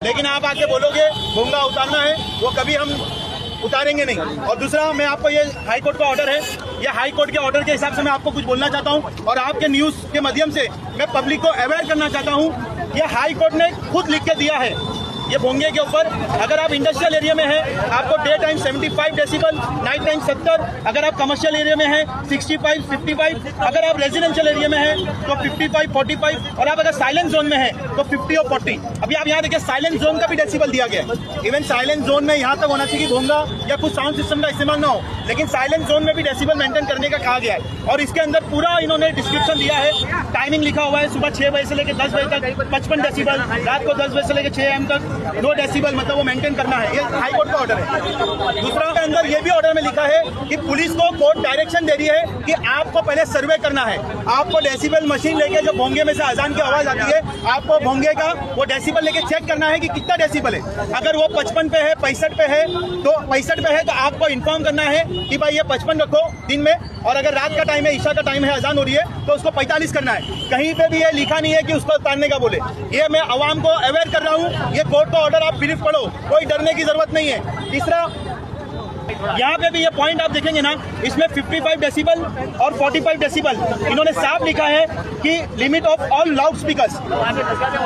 लेकिन आप आके बोलोगे भोंगा उतारना है, वो कभी हम उतारेंगे नहीं। और दूसरा, मैं आपको ये हाई कोर्ट का ऑर्डर है, ये हाई कोर्ट के ऑर्डर के हिसाब से मैं आपको कुछ बोलना चाहता हूँ और आपके न्यूज के माध्यम से मैं पब्लिक को अवेयर करना चाहता हूँ। ये हाई कोर्ट ने खुद लिख के दिया है ये भोंगे के ऊपर, अगर आप इंडस्ट्रियल एरिया में हैं आपको day time 75 decibel, night time 70, अगर आप कमर्शियल एरिया में हैं 65, 55, अगर आप रेजिडेंशियल एरिया में हैं तो 55, 45, और आप अगर साइलेंट जोन में हैं तो 50 और 40। अभी आप यहाँ देखिए साइलेंट जोन का भी डेसिबल दिया गया है। इवन साइलेंट जोन में यहाँ तक होना चाहिए कि भोंगा या कुछ साउंड सिस्टम का इस्तेमाल ना हो, लेकिन साइलेंट जोन में भी डेसिबल मेंटेन करने का कहा गया है। और इसके अंदर पूरा इन्होंने डिस्क्रिप्शन दिया है, टाइमिंग लिखा हुआ है, सुबह 6 बजे से लेकर 10 बजे तक 55 डेसिबल, रात को 10 बजे से लेकर 6 AM तक 2 डेसिबल, मतलब वो मेंटेन करना है। ये हाई कोर्ट का ऑर्डर है। दूसरा के अंदर ये भी ऑर्डर में लिखा है कि पुलिस को कोर्ट डायरेक्शन दे रही है कि आपको पहले सर्वे करना है, आपको डेसिबल मशीन लेके जो भोंगे में से अजान की आवाज आती है, आपको भोंगे का वो डेसिबल लेके चेक करना है कि कितना डेसिबल है। अगर वो 55 पे है, 65 पे है, तो 65 पे है तो आपको इन्फॉर्म करना है कि भाई ये 55 रखो दिन में, और अगर रात का टाइम है, ईशा का टाइम है, अजान हो रही है तो उसको 45 करना है। कहीं पे भी ये लिखा नहीं है कि उसको उतारने का बोले। ये मैं आवाम को अवेयर कर रहा हूँ, ये कोर्ट का ऑर्डर आप ब्रीफ पढ़ो, कोई डरने की जरूरत नहीं है। तीसरा, यहाँ पे भी ये पॉइंट आप देखेंगे ना, इसमें 55 डेसिबल और 45 डेसिबल इन्होंने साफ लिखा है कि limit of all loud speakers,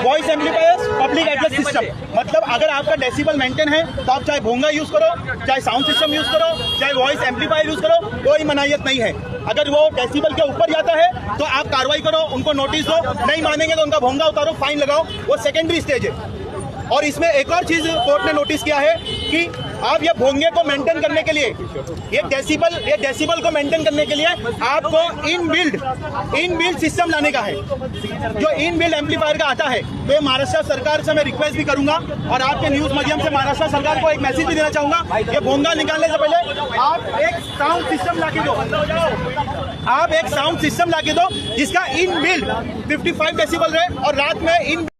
voice amplifiers, public address system. मतलब अगर आपका डेसिबल मेंटेन है तो आप चाहे भोंगा यूज करो, चाहे साउंड सिस्टम यूज करो, चाहे वॉइस एम्पलीफायर यूज करो, कोई मनाहियत नहीं है। अगर वो डेसिबल के ऊपर जाता है तो आप कार्रवाई करो, उनको नोटिस दो, नहीं मानेंगे तो उनका भोंगा उतारो, फाइन लगाओ, वो सेकेंडरी स्टेज है। और इसमें एक और चीज कोर्ट ने नोटिस किया है कि आप ये भोंगे को मेंटेन करने के लिए, ये डेसिबल को मेंटेन करने के लिए आपको इनबिल्ट सिस्टम लाने का है, जो इनबिल्ट एम्पलीफायर का आता है। तो ये महाराष्ट्र सरकार से मैं रिक्वेस्ट भी करूंगा और आपके न्यूज माध्यम से महाराष्ट्र सरकार को एक मैसेज भी देना चाहूंगा, ये भोंगा निकालने से पहले आप एक साउंड सिस्टम लाके दो, आप एक साउंड सिस्टम लाके दो जिसका इनबिल्ट 55 डेसिबल रहे और रात में इन